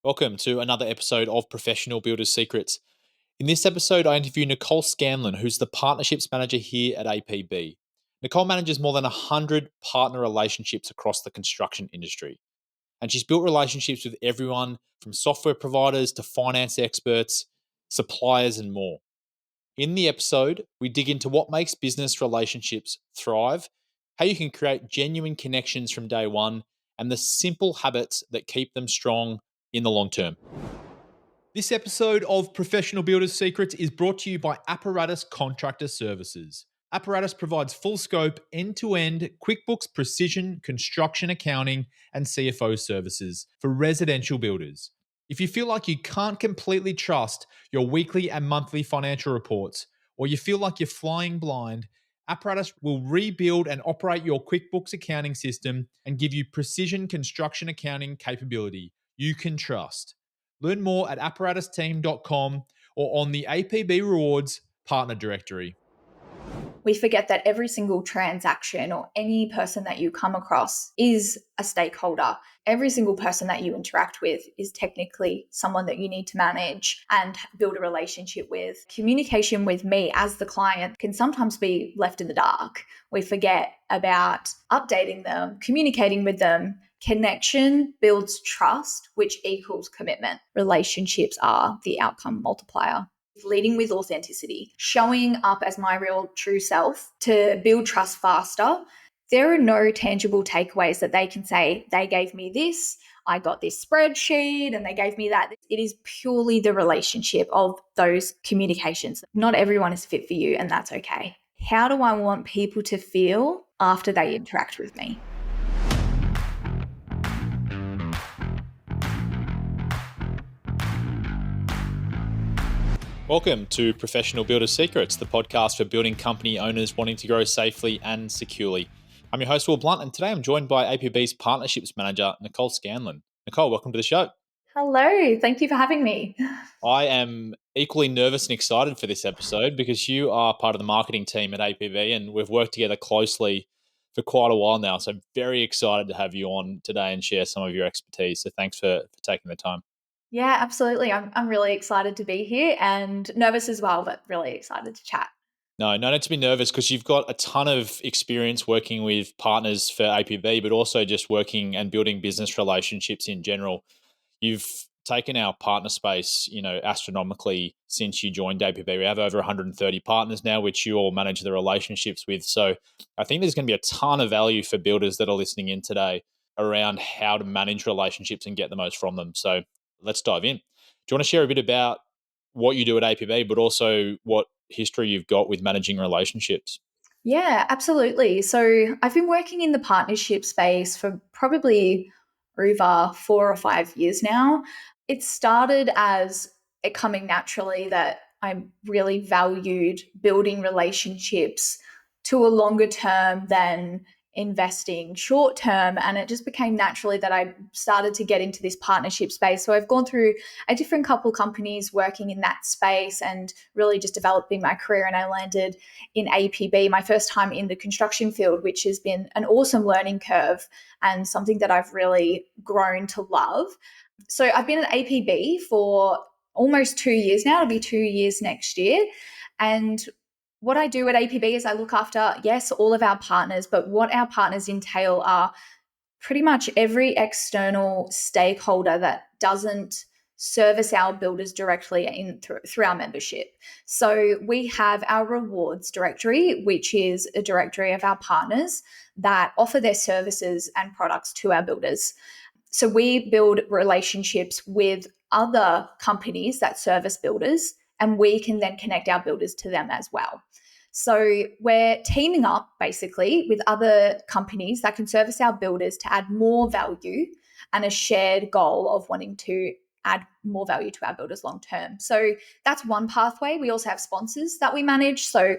Welcome to another episode of Professional Builders Secrets. In this episode, I interview Nicole Scanlan, who's the Partnerships Manager here at APB. Nicole manages more than 100 partner relationships across the construction industry, and she's built relationships with everyone from software providers to finance experts, suppliers, and more. In the episode, we dig into what makes business relationships thrive, how you can create genuine connections from day one, and the simple habits that keep them strong in the long term. This episode of Professional Builders Secrets is brought to you by Apparatus Contractor Services. Apparatus provides full scope, end to end QuickBooks Precision construction accounting and CFO services for residential builders. If you feel like you can't completely trust your weekly and monthly financial reports, or you feel like you're flying blind, Apparatus will rebuild and operate your QuickBooks accounting system and give you precision construction accounting capability you can trust. Learn more at apparatusteam.com or on the APB Rewards Partner Directory. We forget that every single transaction or any person that you come across is a stakeholder. Every single person that you interact with is technically someone that you need to manage and build a relationship with. Communication with me as the client can sometimes be left in the dark. We forget about updating them, communicating with them. Connection builds trust, which equals commitment. Relationships are the outcome multiplier. Leading with authenticity, showing up as my real true self to build trust faster. There are no tangible takeaways that they can say, they gave me this, I got this spreadsheet, and they gave me that. It is purely the relationship of those communications. Not everyone is fit for you, and that's okay. How do I want people to feel after they interact with me? Welcome to Professional Builder Secrets, the podcast for building company owners wanting to grow safely and securely. I'm your host, Will Blunt, and today I'm joined by APB's Partnerships Manager, Nicole Scanlan. Nicole, welcome to the show. Hello, thank you for having me. I am equally nervous and excited for this episode because you are part of the marketing team at APB and we've worked together closely for quite a while now. So I'm very excited to have you on today and share some of your expertise. So thanks for taking the time. Yeah, absolutely. I'm really excited to be here and nervous as well, but really excited to chat. No need to be nervous because you've got a ton of experience working with partners for APB, but also just working and building business relationships in general. You've taken our partner space, astronomically since you joined APB. We have over 130 partners now, which you all manage the relationships with. So I think there's going to be a ton of value for builders that are listening in today around how to manage relationships and get the most from them. So let's dive in. Do you want to share a bit about what you do at APB, but also what history you've got with managing relationships? Yeah, absolutely. So I've been working in the partnership space for probably over 4 or 5 years now. It started as it coming naturally that I really valued building relationships to a longer term than investing short term. And it just became naturally that I started to get into this partnership space. So I've gone through a different couple companies working in that space and really just developing my career. And I landed in APB, my first time in the construction field, which has been an awesome learning curve and something that I've really grown to love. So I've been at APB for almost 2 years now. It'll be 2 years next year. And what I do at APB is I look after, yes, all of our partners, but what our partners entail are pretty much every external stakeholder that doesn't service our builders directly through our membership. So we have our rewards directory, which is a directory of our partners that offer their services and products to our builders. So we build relationships with other companies that service builders, and we can then connect our builders to them as well. So we're teaming up basically with other companies that can service our builders to add more value and a shared goal of wanting to add more value to our builders long term. So that's one pathway. We also have sponsors that we manage. So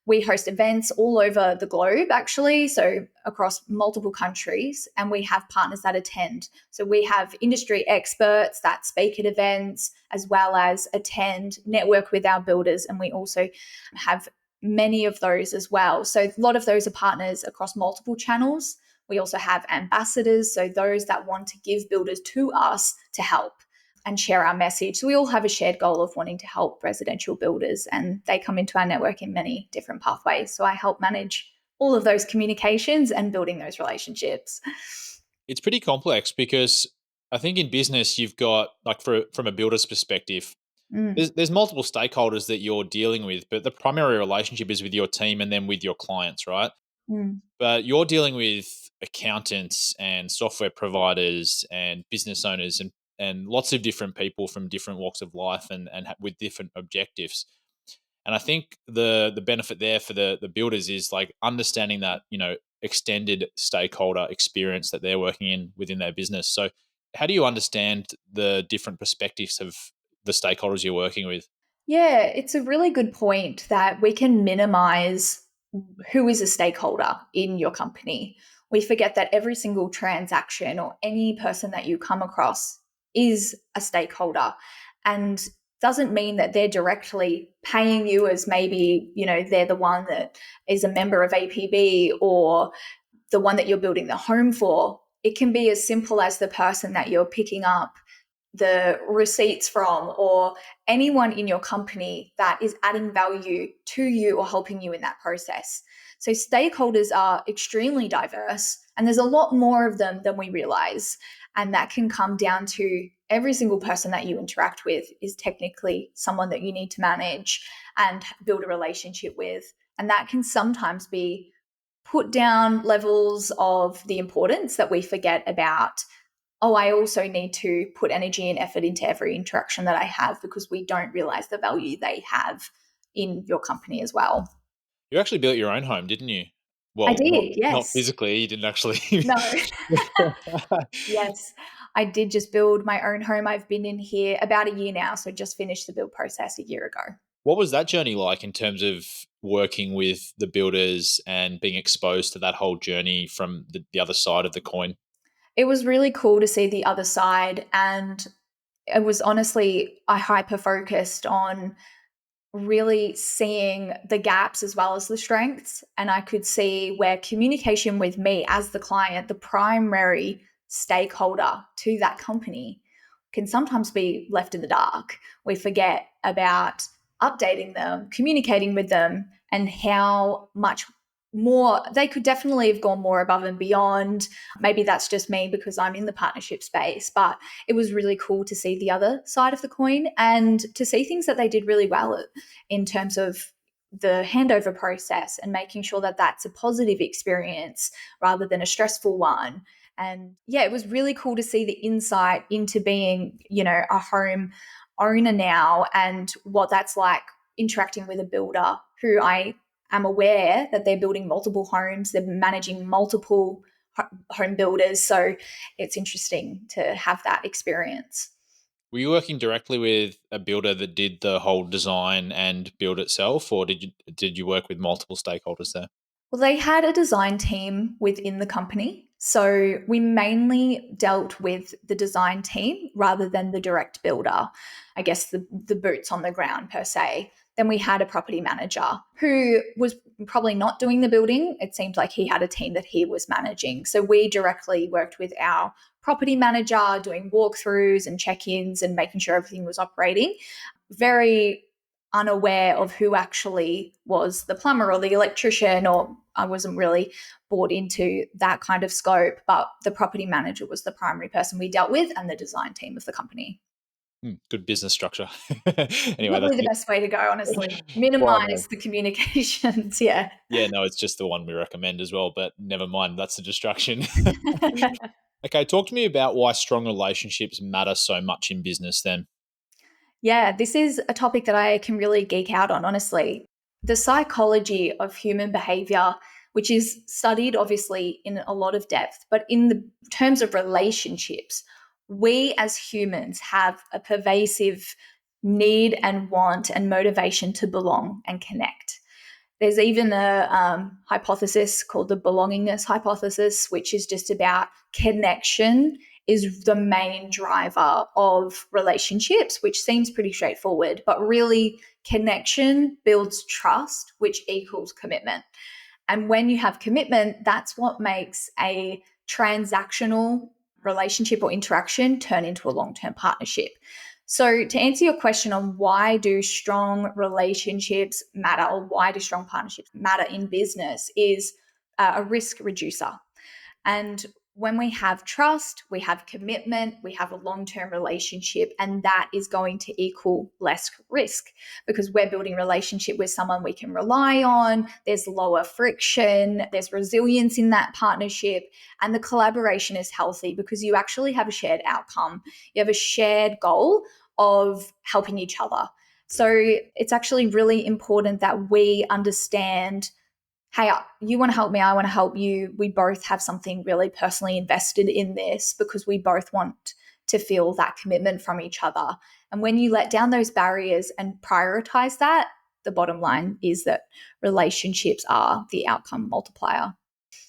we host events all over the globe, actually, so across multiple countries, and we have partners that attend. So we have industry experts that speak at events, as well as attend, network with our builders, and we also have many of those as well. So a lot of those are partners across multiple channels. We also have ambassadors, so those that want to give builders to us to help. and share our message. So we all have a shared goal of wanting to help residential builders, and they come into our network in many different pathways. So I help manage all of those communications and building those relationships. It's pretty complex because I think in business you've got like from a builder's perspective, Mm, there's multiple stakeholders that you're dealing with, but the primary relationship is with your team and then with your clients, right? mm, But you're dealing with accountants and software providers and business owners and lots of different people from different walks of life and with different objectives. And I think the benefit there for the builders is like understanding that, extended stakeholder experience that they're working in within their business. So how do you understand the different perspectives of the stakeholders you're working with? Yeah, it's a really good point that we can minimize who is a stakeholder in your company. We forget that every single transaction or any person that you come across is a stakeholder, and doesn't mean that they're directly paying you as maybe, they're the one that is a member of APB or the one that you're building the home for. It can be as simple as the person that you're picking up the receipts from, or anyone in your company that is adding value to you or helping you in that process. So, stakeholders are extremely diverse, and there's a lot more of them than we realize. And that can come down to every single person that you interact with is technically someone that you need to manage and build a relationship with. And that can sometimes be put down levels of the importance that we forget about. Oh, I also need to put energy and effort into every interaction that I have, because we don't realize the value they have in your company as well. You actually built your own home, didn't you? I Well, not did, not yes. physically, you didn't actually. No, yes. I did just build my own home. I've been in here about a year now, so just finished the build process a year ago. What was that journey like in terms of working with the builders and being exposed to that whole journey from the other side of the coin? It was really cool to see the other side, and it was honestly, I hyper focused on really seeing the gaps as well as the strengths. And I could see where communication with me as the client, the primary stakeholder to that company, can sometimes be left in the dark. We forget about updating them, communicating with them, and how much more they could definitely have gone more above and beyond. Maybe that's just me because I'm in the partnership space, but it was really cool to see the other side of the coin and to see things that they did really well in terms of the handover process and making sure that that's a positive experience rather than a stressful one. And yeah, it was really cool to see the insight into being, a home owner now, and what that's like interacting with a builder who I am aware that they're building multiple homes, they're managing multiple home builders. So it's interesting to have that experience. Were you working directly with a builder that did the whole design and build itself, or did you work with multiple stakeholders there? Well, they had a design team within the company. So we mainly dealt with the design team rather than the direct builder, I guess the boots on the ground per se. Then we had a property manager who was probably not doing the building. It seemed like he had a team that he was managing. So we directly worked with our property manager, doing walkthroughs and check ins and making sure everything was operating. Very unaware of who actually was the plumber or the electrician, or I wasn't really bought into that kind of scope, but the property manager was the primary person we dealt with, and the design team of the company. Good business structure. Anyway, that's Probably the it. best way to go, honestly. Well, no. Minimize the communications. Yeah. Yeah, no, it's just the one we recommend as well, but never mind, that's a distraction. Okay, talk to me about why strong relationships matter so much in business then. Yeah, this is a topic that I can really geek out on, honestly. The psychology of human behavior, which is studied obviously in a lot of depth, but in the terms of relationships, we as humans have a pervasive need and want and motivation to belong and connect. There's even a hypothesis called the belongingness hypothesis, which is just about connection is the main driver of relationships, which seems pretty straightforward, but really connection builds trust, which equals commitment. And when you have commitment, that's what makes a transactional relationship or interaction turn into a long-term partnership. So to answer your question on why do strong relationships matter, or why do strong partnerships matter in business, is a risk reducer. And when we have trust, we have commitment, we have a long term relationship, and that is going to equal less risk because we're building a relationship with someone we can rely on. There's lower friction, there's resilience in that partnership, and the collaboration is healthy because you actually have a shared outcome. You have a shared goal of helping each other. So it's actually really important that we understand, hey, you want to help me, I want to help you. We both have something really personally invested in this because we both want to feel that commitment from each other. And when you let down those barriers and prioritize that, the bottom line is that relationships are the outcome multiplier.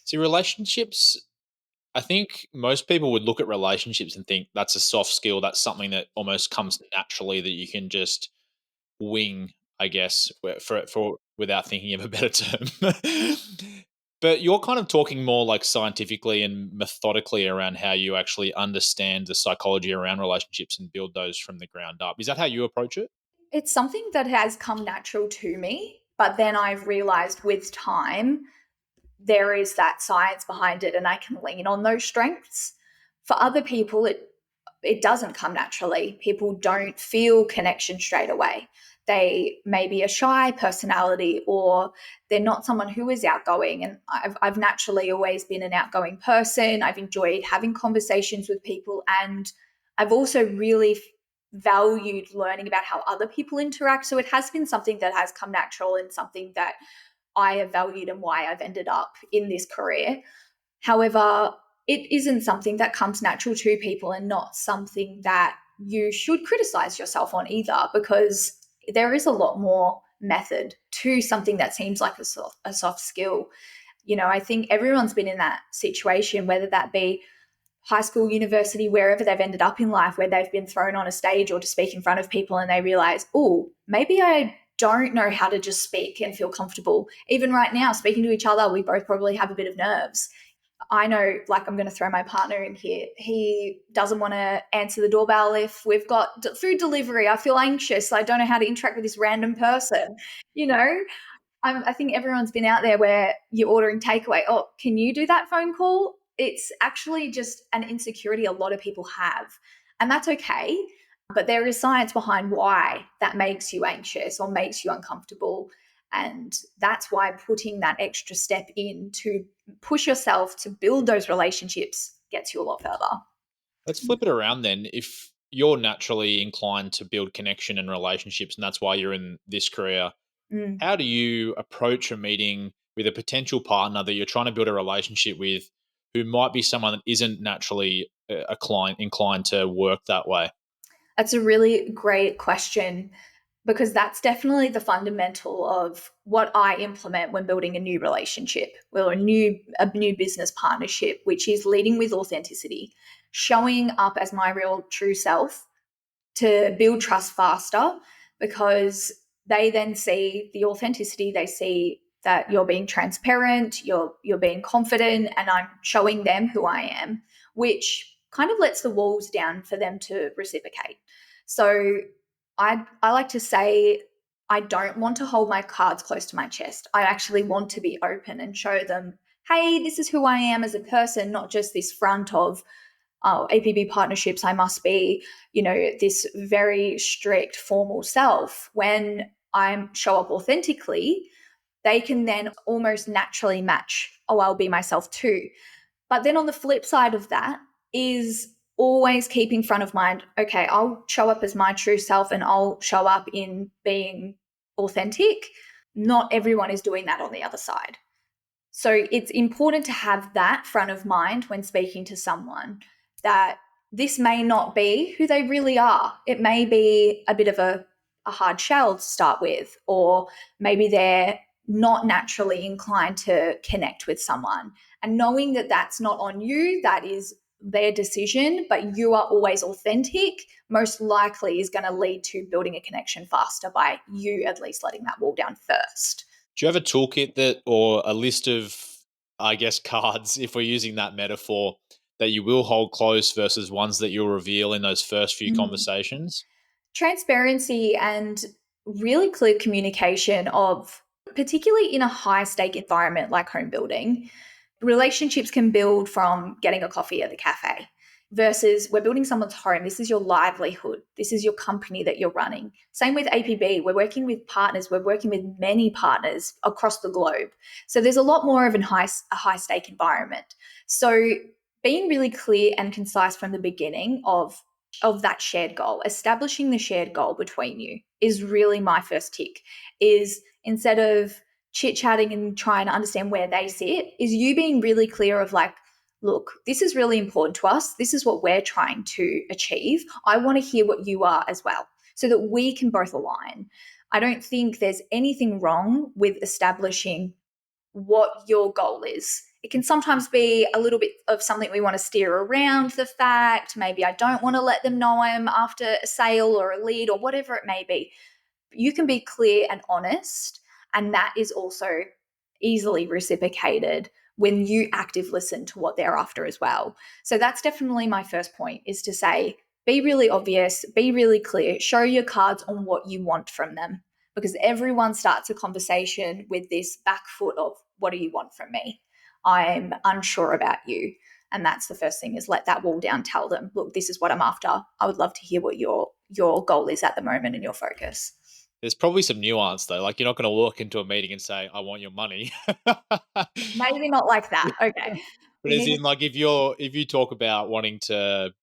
See, relationships, I think most people would look at relationships and think that's a soft skill. That's something that almost comes naturally that you can just wing, I guess, for without thinking of a better term. But you're kind of talking more like scientifically and methodically around how you actually understand the psychology around relationships and build those from the ground up. Is that how you approach it? It's something that has come natural to me, but then I've realized with time there is that science behind it and I can lean on those strengths. For other people, it doesn't come naturally. People don't feel connection straight away. They may be a shy personality or they're not someone who is outgoing. And I've naturally always been an outgoing person. I've enjoyed having conversations with people. And I've also really valued learning about how other people interact. So it has been something that has come natural and something that I have valued and why I've ended up in this career. However, it isn't something that comes natural to people and not something that you should criticize yourself on either, because there is a lot more method to something that seems like a soft skill. You know, I think everyone's been in that situation, whether that be high school, university, wherever they've ended up in life, where they've been thrown on a stage or to speak in front of people and they realize, oh, maybe I don't know how to just speak and feel comfortable. Even right now, speaking to each other, we both probably have a bit of nerves. I know, like, I'm going to throw my partner in here. He doesn't want to answer the doorbell if we've got food delivery. I feel anxious. I don't know how to interact with this random person. You know, I think everyone's been out there where you're ordering takeaway. Oh, can you do that phone call? It's actually just an insecurity a lot of people have. And that's okay. But there is science behind why that makes you anxious or makes you uncomfortable. And that's why putting that extra step in to push yourself to build those relationships gets you a lot further. Let's flip it around then. If you're naturally inclined to build connection and relationships, and that's why you're in this career, Mm. how do you approach a meeting with a potential partner that you're trying to build a relationship with who might be someone that isn't naturally inclined to work that way? That's a really great question because that's definitely the fundamental of what I implement when building a new relationship or a new business partnership, which is leading with authenticity, showing up as my real true self to build trust faster, because they then see the authenticity, they see that you're being transparent, you're being confident, and I'm showing them who I am, which kind of lets the walls down for them to reciprocate. So I like to say I don't want to hold my cards close to my chest. I actually want to be open and show them, hey, this is who I am as a person, not just this front of, oh, APB partnerships, I must be, this very strict formal self. When I show up authentically, they can then almost naturally match, oh, I'll be myself too. But then on the flip side of that is always keeping front of mind, okay, I'll show up as my true self and I'll show up in being authentic. Not everyone is doing that on the other side. So it's important to have that front of mind when speaking to someone, that this may not be who they really are. It may be a bit of a hard shell to start with, or maybe they're not naturally inclined to connect with someone. And knowing that that's not on you, that is their decision, but you are always authentic, most likely is going to lead to building a connection faster by you at least letting that wall down first. Do you have a toolkit that, or a list of, I guess, cards, if we're using that metaphor, that you will hold close versus ones that you'll reveal in those first few Mm. conversations? Transparency and really clear communication of, particularly in a high stake environment like home building, relationships can build from getting a coffee at the cafe versus we're building someone's home. This is your livelihood. This is your company that you're running. Same with APB. We're working with partners. We're working with many partners across the globe. So there's a lot more of a high stake environment. So being really clear and concise from the beginning of that shared goal, establishing the shared goal between you is really my first tick. Is instead of chit chatting and trying to understand where they sit, is you being really clear of like, look, this is really important to us. This is what we're trying to achieve. I want to hear what you are as well so that we can both align. I don't think there's anything wrong with establishing what your goal is. It can sometimes be a little bit of something we want to steer around the fact. Maybe I don't want to let them know I'm after a sale or a lead or whatever it may be. You can be clear and honest, and that is also easily reciprocated when you active listen to what they're after as well. So that's definitely my first point, is to say, be really obvious, be really clear, show your cards on what you want from them, because everyone starts a conversation with this back foot of, what do you want from me? I'm unsure about you. And that's the first thing, is let that wall down. Tell them, look, this is what I'm after. I would love to hear what your goal is at the moment and your focus. There's probably some nuance though. Like, you're not going to walk into a meeting and say, "I want your money." Maybe not like that. Okay. But We as need to, in, like, if you talk about wanting to,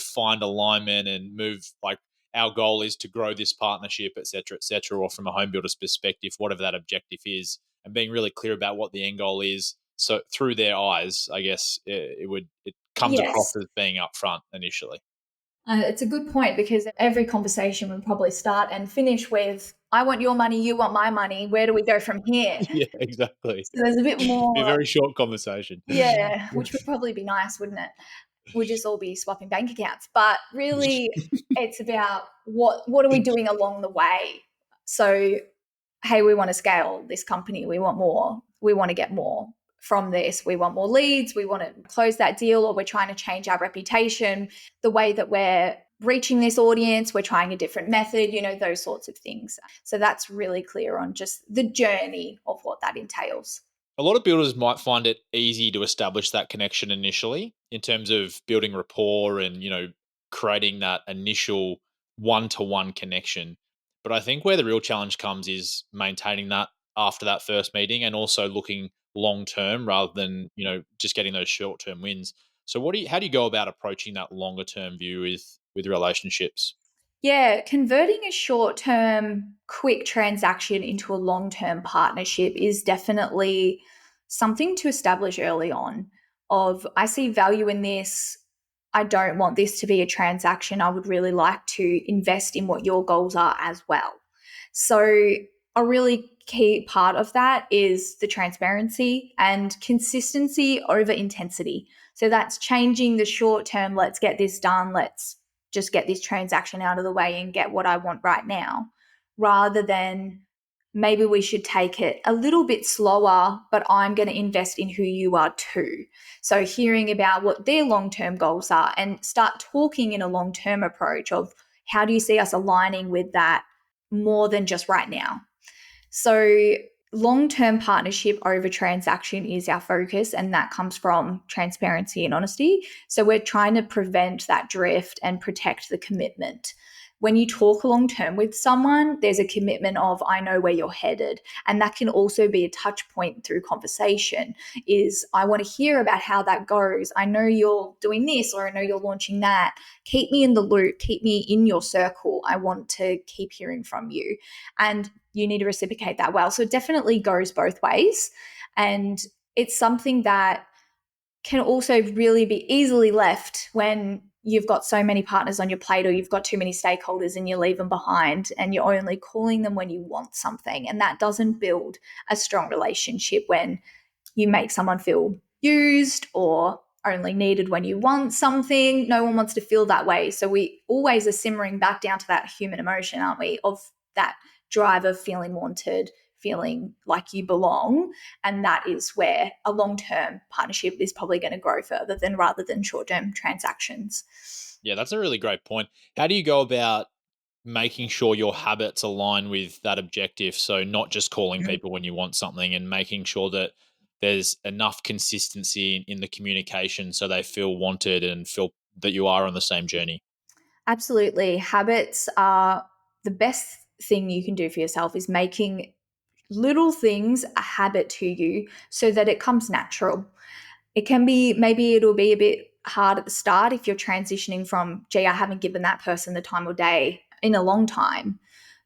find alignment and move, like, our goal is to grow this partnership, et cetera, or from a home builder's perspective, whatever that objective is, and being really clear about what the end goal is. So through their eyes, I guess it comes across yes. as being upfront initially. It's a good point, because every conversation would probably start and finish with, I want your money, you want my money. Where do we go from here? Yeah, exactly. So there's a bit Be a more, very short conversation. yeah, which would probably be nice, wouldn't it? We'd just all be swapping bank accounts. But really, it's about what are we doing along the way? So hey, we want to scale this company. We want more. We want to get more from this. We want more leads. We want to close that deal, or we're trying to change our reputation, the way that we're reaching this audience. We're trying a different method, those sorts of things. So that's really clear on just the journey of what that entails. A lot of builders might find it easy to establish that connection initially in terms of building rapport and, creating that initial one-to-one connection. But I think where the real challenge comes is maintaining that after that first meeting, and also looking long term rather than, just getting those short-term wins. So how do you go about approaching that longer term view with relationships? Yeah, converting a short term, quick transaction into a long term partnership is definitely something to establish early on. Of, I see value in this. I don't want this to be a transaction. I would really like to invest in what your goals are as well. So, a really key part of that is the transparency and consistency over intensity. So, that's changing the short term, let's get this done, let's just get this transaction out of the way and get what I want right now, rather than, maybe we should take it a little bit slower, but I'm going to invest in who you are too. So, hearing about what their long term goals are and start talking in a long term approach of, how do you see us aligning with that more than just right now? So, long term partnership over transaction is our focus, and that comes from transparency and honesty. So, we're trying to prevent that drift and protect the commitment. When you talk long term with someone, there's a commitment of, I know where you're headed. And that can also be a touch point through conversation, is, I want to hear about how that goes. I know you're doing this, or I know you're launching that. Keep me in the loop, keep me in your circle. I want to keep hearing from you. And you need to reciprocate that well. So it definitely goes both ways. And it's something that can also really be easily left when you've got so many partners on your plate, or you've got too many stakeholders and you leave them behind and you're only calling them when you want something. And that doesn't build a strong relationship, when you make someone feel used or only needed when you want something. No one wants to feel that way. So we always are simmering back down to that human emotion, aren't we? Of that drive of feeling wanted, feeling like you belong. And that is where a long-term partnership is probably going to grow further than rather than short-term transactions. Yeah, that's a really great point. How do you go about making sure your habits align with that objective? So, not just calling people when you want something, and making sure that there's enough consistency in the communication so they feel wanted and feel that you are on the same journey. Absolutely. Habits are the best thing you can do for yourself is making little things a habit to you so that it comes natural. It can be, maybe it'll be a bit hard at the start if you're transitioning from, gee, I haven't given that person the time of day in a long time,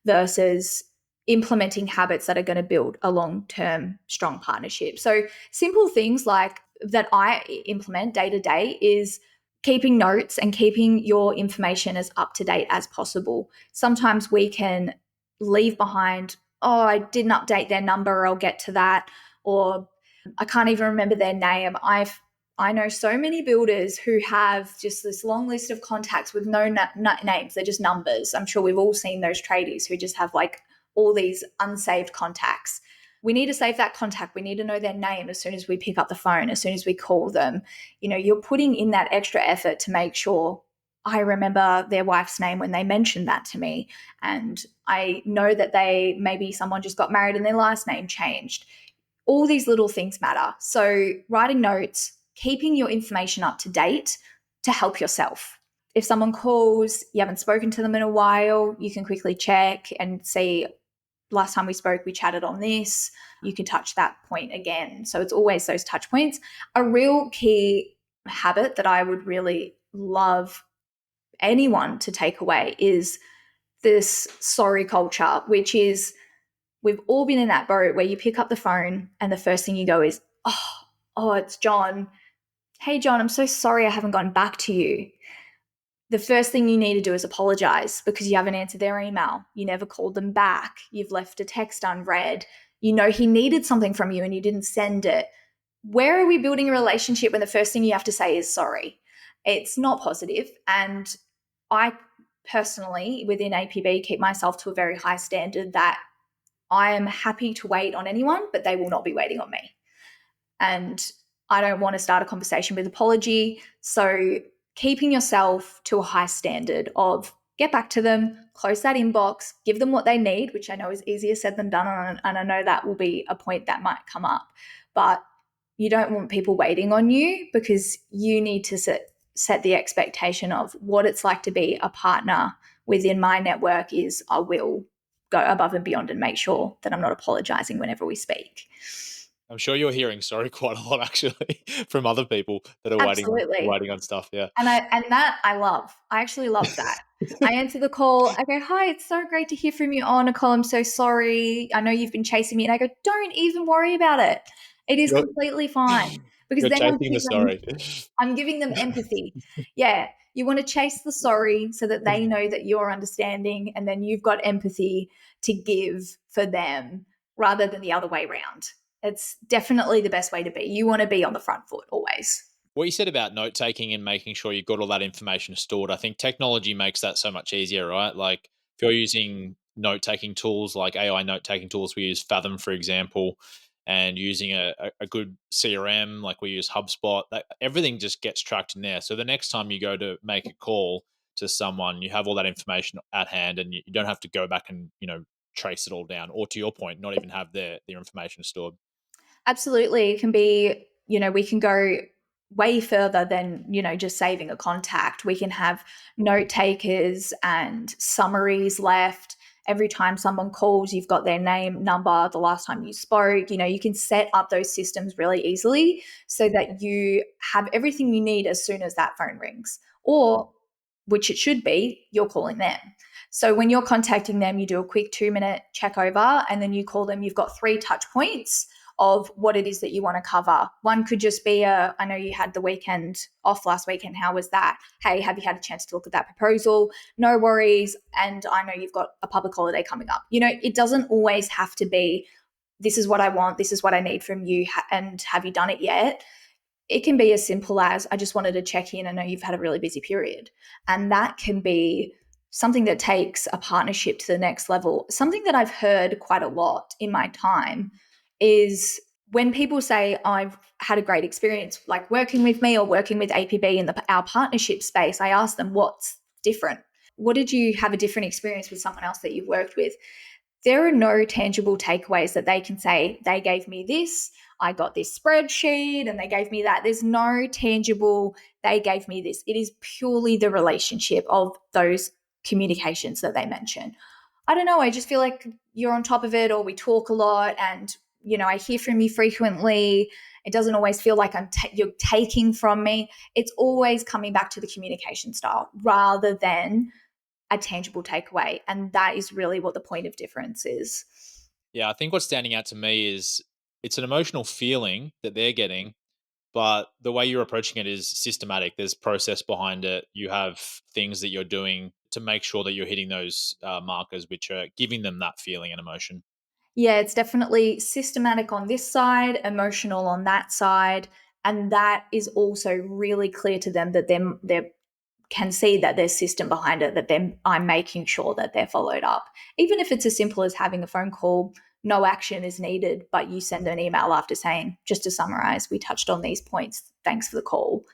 versus implementing habits that are going to build a long-term strong partnership. So simple things like that I implement day to day is keeping notes and keeping your information as up to date as possible. Sometimes we can leave behind, oh, I didn't update their number, I'll get to that, or I can't even remember their name. I know so many builders who have just this long list of contacts with no names. They're just numbers. I'm sure we've all seen those tradies who just have like all these unsaved contacts. We need to save that contact. We need to know their name as soon as we pick up the phone, as soon as we call them. You're putting in that extra effort to make sure I remember their wife's name when they mentioned that to me. And I know that maybe someone just got married and their last name changed. All these little things matter. So, writing notes, keeping your information up to date to help yourself. If someone calls, you haven't spoken to them in a while, you can quickly check and see, last time we spoke, we chatted on this. You can touch that point again. So, it's always those touch points. A real key habit that I would really love anyone to take away is this sorry culture, which is, we've all been in that boat where you pick up the phone and the first thing you go is, oh, it's John. Hey, John, I'm so sorry I haven't gotten back to you. The first thing you need to do is apologize because you haven't answered their email. You never called them back. You've left a text unread. You know he needed something from you and you didn't send it. Where are we building a relationship when the first thing you have to say is sorry? It's not positive. And I personally, within APB, keep myself to a very high standard that I am happy to wait on anyone, but they will not be waiting on me. And I don't want to start a conversation with apology. So keeping yourself to a high standard of get back to them, close that inbox, give them what they need, which I know is easier said than done. And I know that will be a point that might come up. But you don't want people waiting on you because you need to set the expectation of what it's like to be a partner within my network is I will go above and beyond and make sure that I'm not apologizing whenever we speak. I'm sure you're hearing sorry quite a lot actually from other people that are Absolutely. waiting on stuff. Yeah. And that I love. I actually love that. I answer the call. I go, "Hi, it's so great to hear from you. Oh, Nicole, I'm so sorry. I know you've been chasing me." And I go, "Don't even worry about it. It is You're completely fine." Because you're then chasing the sorry. I'm giving them empathy. Yeah, you want to chase the sorry so that they know that you're understanding, and then you've got empathy to give for them rather than the other way around. It's definitely the best way to be. You want to be on the front foot always. What you said about note taking and making sure you've got all that information stored, I think technology makes that so much easier, right? Like if you're using note taking tools like AI note taking tools, we use Fathom, for example, and using a good CRM, like we use HubSpot, that everything just gets tracked in there. So the next time you go to make a call to someone, you have all that information at hand and you don't have to go back and, trace it all down. Or to your point, not even have their information stored. Absolutely. It can be, we can go way further than, just saving a contact. We can have note takers and summaries left. Every time someone calls, you've got their name, number, the last time you spoke. You can set up those systems really easily so that you have everything you need as soon as that phone rings, or which it should be, you're calling them. So when you're contacting them, you do a quick 2-minute check over and then you call them. You've got 3 touch points of what it is that you want to cover. One could just be I know you had the weekend off last weekend. How was that? Hey, have you had a chance to look at that proposal? No worries. And I know you've got a public holiday coming up. It doesn't always have to be, this is what I want, this is what I need from you, and have you done it yet? It can be as simple as, I just wanted to check in. I know you've had a really busy period. And that can be something that takes a partnership to the next level. Something that I've heard quite a lot in my time is when people say, I've had a great experience like working with me or working with APB in our partnership space, I ask them, what's different? What did you have a different experience with someone else that you've worked with? There are no tangible takeaways that they can say, they gave me this, I got this spreadsheet, and they gave me that. There's no tangible, they gave me this. It is purely the relationship of those communications that they mention. I don't know, I just feel like you're on top of it, or we talk a lot, and I hear from you frequently. It doesn't always feel like you're taking from me. It's always coming back to the communication style rather than a tangible takeaway. And that is really what the point of difference is. Yeah, I think what's standing out to me is it's an emotional feeling that they're getting, but the way you're approaching it is systematic. There's process behind it. You have things that you're doing to make sure that you're hitting those markers, which are giving them that feeling and emotion. Yeah, it's definitely systematic on this side, emotional on that side. And that is also really clear to them that they can see that there's system behind it, that I'm making sure that they're followed up. Even if it's as simple as having a phone call, no action is needed, but you send an email after saying, just to summarize, we touched on these points. Thanks for the call.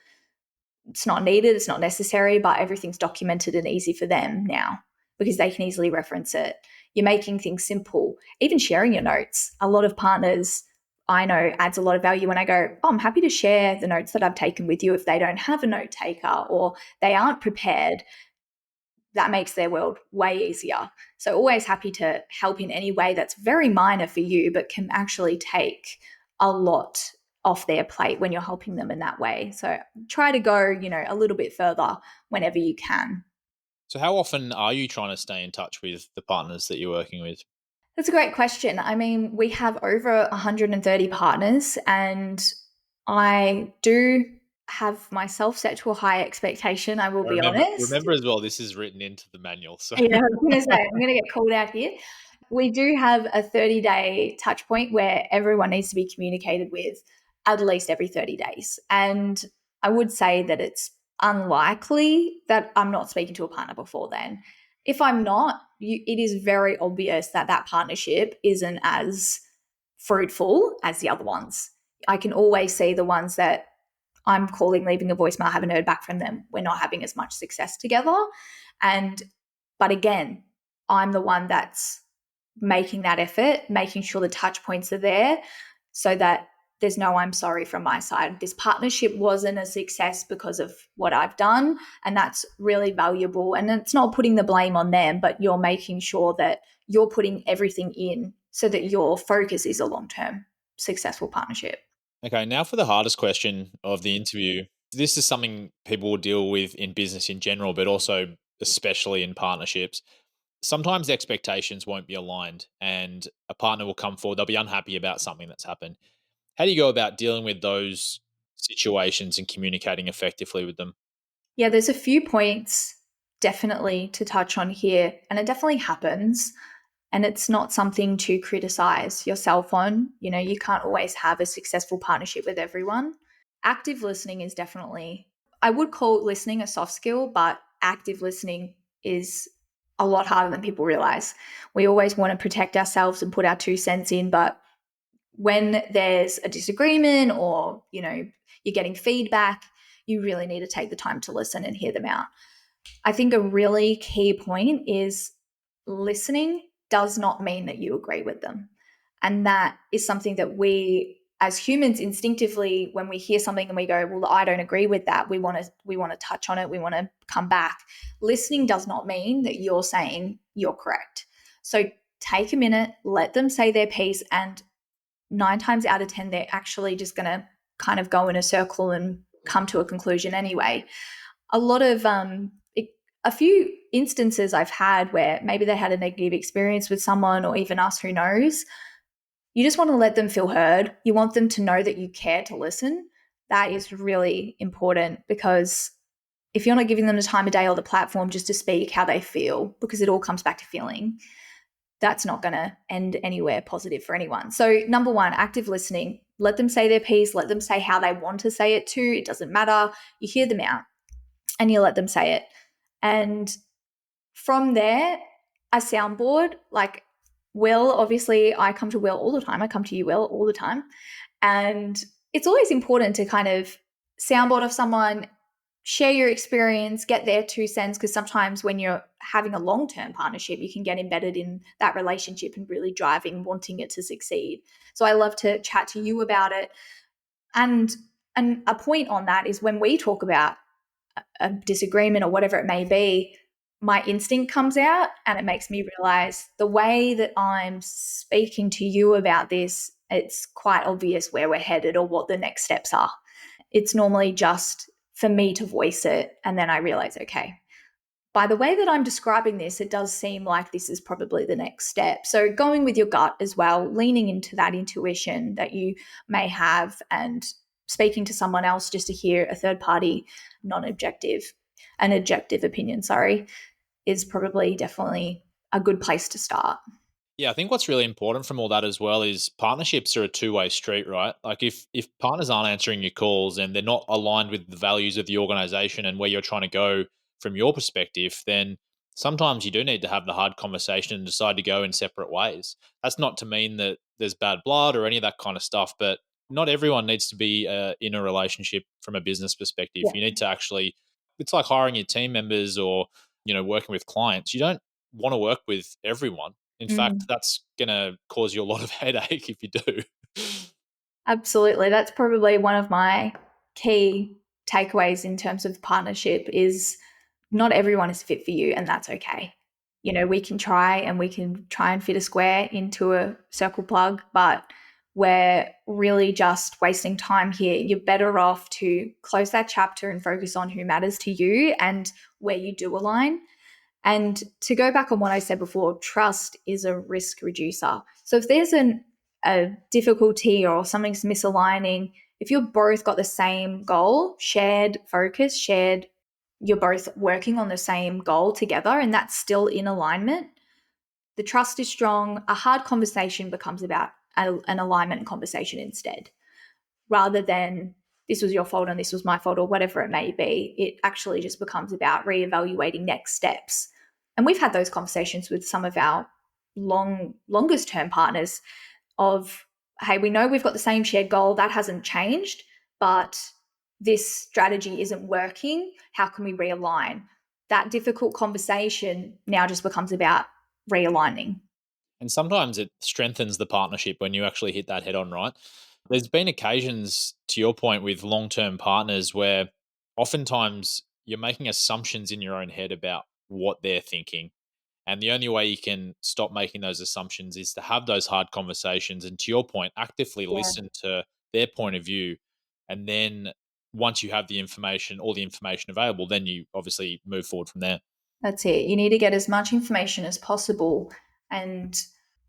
It's not needed, it's not necessary, but everything's documented and easy for them now because they can easily reference it. You're making things simple. Even sharing your notes. A lot of partners I know adds a lot of value when I go, oh, I'm happy to share the notes that I've taken with you if they don't have a note taker or they aren't prepared. That makes their world way easier. So always happy to help in any way that's very minor for you, but can actually take a lot off their plate when you're helping them in that way. So try to go, a little bit further whenever you can. So, how often are you trying to stay in touch with the partners that you're working with? That's a great question. I mean, we have over 130 partners, and I do have myself set to a high expectation, I will be honest. Remember as well, this is written into the manual. So, Yeah, I was going to say, I'm going to get called out here. We do have a 30-day touch point where everyone needs to be communicated with at least every 30 days. And I would say that it's unlikely that I'm not speaking to a partner before then. If I'm not, it is very obvious that that partnership isn't as fruitful as the other ones. I can always see the ones that I'm calling, leaving a voicemail, haven't heard back from them. We're not having as much success together. And but again, I'm the one that's making that effort, making sure the touch points are there so that there's no I'm sorry from my side. This partnership wasn't a success because of what I've done. And that's really valuable. And it's not putting the blame on them, but you're making sure that you're putting everything in so that your focus is a long term successful partnership. okay, now for the hardest question of the interview. This is something people will deal with in business in general, but also especially in partnerships. Sometimes expectations won't be aligned and a partner will come forward. They'll be unhappy about something that's happened. How do you go about dealing with those situations and communicating effectively with them? Yeah, there's a few points definitely to touch on here, and it definitely happens. And it's not something to criticize yourself on. You can't always have a successful partnership with everyone. Active listening is definitely, I would call listening a soft skill, but active listening is a lot harder than people realize. We always want to protect ourselves and put our 2 cents in, but when there's a disagreement or, you're getting feedback, you really need to take the time to listen and hear them out. I think a really key point is listening does not mean that you agree with them. And that is something that we as humans instinctively, when we hear something and we go, well, I don't agree with that, we want to touch on it, we want to come back. Listening does not mean that you're saying you're correct. So take a minute, let them say their piece, and 9 times out of 10, they're actually just going to kind of go in a circle and come to a conclusion anyway. A lot of a few instances I've had where maybe they had a negative experience with someone or even us, who knows. You just want to let them feel heard. You want them to know that you care to listen. That is really important, because if you're not giving them the time of day or the platform just to speak how they feel, because it all comes back to feeling, that's not going to end anywhere positive for anyone. So number one, active listening. Let them say their piece. Let them say how they want to say it too. It doesn't matter. You hear them out and you let them say it. And From there, a soundboard, like Will, obviously, I come to Will all the time. I come to you, Will, all the time. And it's always important to kind of soundboard off someone, share your experience, get their 2 cents, because sometimes when you're having a long term partnership, you can get embedded in that relationship and really driving, wanting it to succeed. So I love to chat to you about it. And a point on that is when we talk about a disagreement or whatever it may be, my instinct comes out and it makes me realize the way that I'm speaking to you about this, it's quite obvious where we're headed or what the next steps are. It's normally just for me to voice it. And then I realize, okay, by the way that I'm describing this, it does seem like this is probably the next step. So going with your gut as well, leaning into that intuition that you may have and speaking to someone else just to hear a third party, non-objective, an objective opinion, sorry, is probably definitely a good place to start. Yeah, I think what's really important from all that as well is partnerships are a two-way street, right? Like if partners aren't answering your calls and they're not aligned with the values of the organization and where you're trying to go from your perspective, then sometimes you do need to have the hard conversation and decide to go in separate ways. That's not to mean that there's bad blood or any of that kind of stuff, but not everyone needs to be in a relationship from a business perspective. Yeah. You need to actually, it's like hiring your team members or, working with clients. You don't want to work with everyone. In fact, Mm. that's gonna cause you a lot of headache if you do. Absolutely. That's probably one of my key takeaways in terms of partnership is not everyone is fit for you and that's okay. We can try and fit a square into a circle plug, but we're really just wasting time here. You're better off to close that chapter and focus on who matters to you and where you do align. And to go back on what I said before, trust is a risk reducer. So if there's a difficulty or something's misaligning, if you've both got the same goal, shared focus, you're both working on the same goal together, and that's still in alignment, the trust is strong. A hard conversation becomes about an alignment conversation instead, rather than this was your fault and this was my fault or whatever it may be. It actually just becomes about reevaluating next steps. And we've had those conversations with some of our longest term partners of, hey, we know we've got the same shared goal, that hasn't changed, but this strategy isn't working. How can we realign? That difficult conversation now just becomes about realigning. And sometimes it strengthens the partnership when you actually hit that head on, right? There's been occasions, to your point, with long term partners where oftentimes you're making assumptions in your own head about what they're thinking. And the only way you can stop making those assumptions is to have those hard conversations. And to your point, actively Yeah. listen to their point of view. And then once you have the information, all the information available, then you obviously move forward from there. That's it. You need to get as much information as possible. And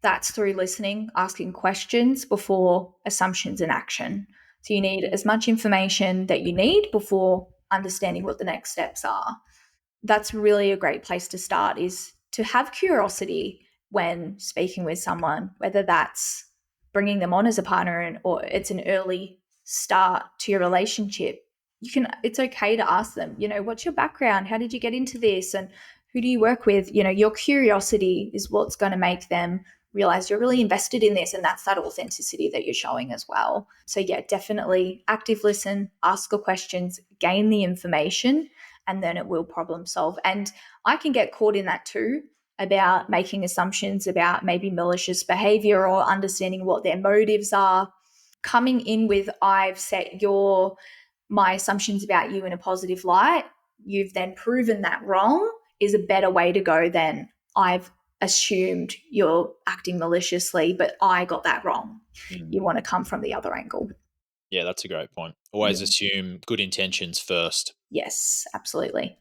that's through listening, asking questions before assumptions and action. So you need as much information that you need before understanding what the next steps are. That's really a great place to start, is to have curiosity when speaking with someone, whether that's bringing them on as a partner or it's an early start to your relationship. It's okay to ask them, what's your background? How did you get into this? And who do you work with? Your curiosity is what's going to make them realize you're really invested in this. And that's that authenticity that you're showing as well. So yeah, definitely active listen, ask the questions, gain the information, and then it will problem solve. And I can get caught in that too, about making assumptions about maybe malicious behavior or understanding what their motives are. Coming in with, I've set my assumptions about you in a positive light, you've then proven that wrong, is a better way to go than I've assumed you're acting maliciously, but I got that wrong. Mm. You want to come from the other angle. Yeah, that's a great point. Always Yeah. assume good intentions first. Yes, absolutely.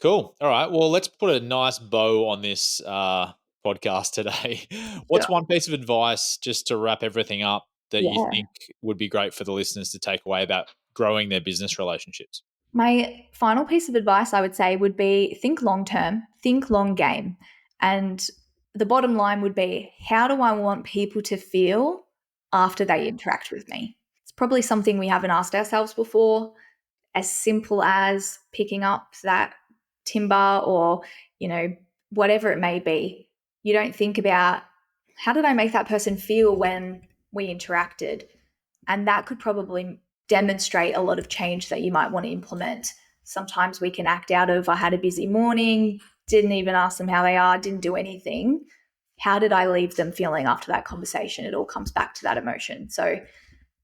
Cool. All right. Well, let's put a nice bow on this podcast today. What's Sure. one piece of advice just to wrap everything up that you Yeah. think would be great for the listeners to take away about growing their business relationships? My final piece of advice I would say would be think long term, think long game. And the bottom line would be, how do I want people to feel after they interact with me? It's probably something we haven't asked ourselves before, as simple as picking up that timber or, you know, whatever it may be. You don't think about how did I make that person feel when we interacted? And that could probably demonstrate a lot of change that you might want to implement. Sometimes we can act out of, I had a busy morning, didn't even ask them how they are, didn't do anything. How did I leave them feeling after that conversation? It all comes back to that emotion. So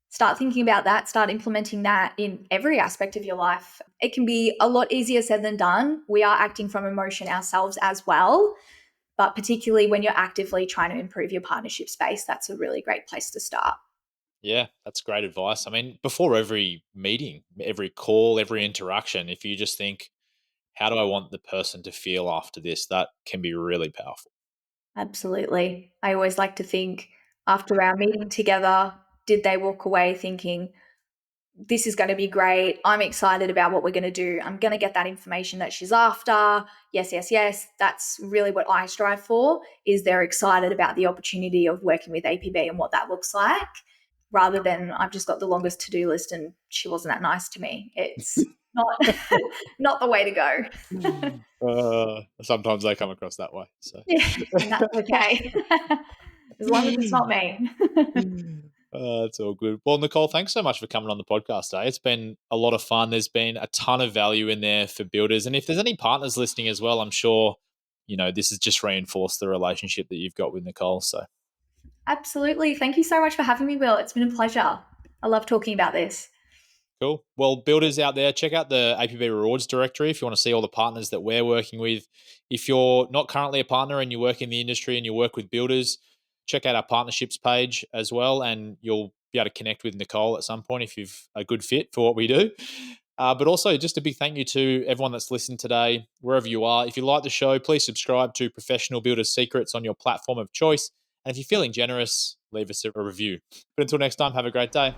start thinking about that, start implementing that in every aspect of your life. It can be a lot easier said than done. We are acting from emotion ourselves as well, but particularly when you're actively trying to improve your partnership space, that's a really great place to start. Yeah, that's great advice. I mean, before every meeting, every call, every interaction, if you just think, how do I want the person to feel after this? That can be really powerful. Absolutely. I always like to think after our meeting together, did they walk away thinking, this is going to be great. I'm excited about what we're going to do. I'm going to get that information that she's after. Yes, yes, yes. That's really what I strive for is they're excited about the opportunity of working with APB and what that looks like rather than I've just got the longest to-do list and she wasn't that nice to me. It's not not the way to go. Sometimes they come across that way. So. Yeah, and that's okay. As long as it's not me. That's all good. Well, Nicole, thanks so much for coming on the podcast today. It's been a lot of fun. There's been a ton of value in there for builders. And if there's any partners listening as well, I'm sure, this has just reinforced the relationship that you've got with Nicole. So Absolutely. Thank you so much for having me, Will. It's been a pleasure. I love talking about this. cool. Well, builders out there, check out the APB rewards directory if you want to see all the partners that we're working with. If you're not currently a partner and you work in the industry and you work with builders, check out our partnerships page as well, and you'll be able to connect with Nicole at some point if you've a good fit for what we do. But also, just a big thank you to everyone that's listened today, wherever you are. If you like the show, please subscribe to Professional Builders Secrets on your platform of choice. And if you're feeling generous, leave us a review. But until next time, have a great day.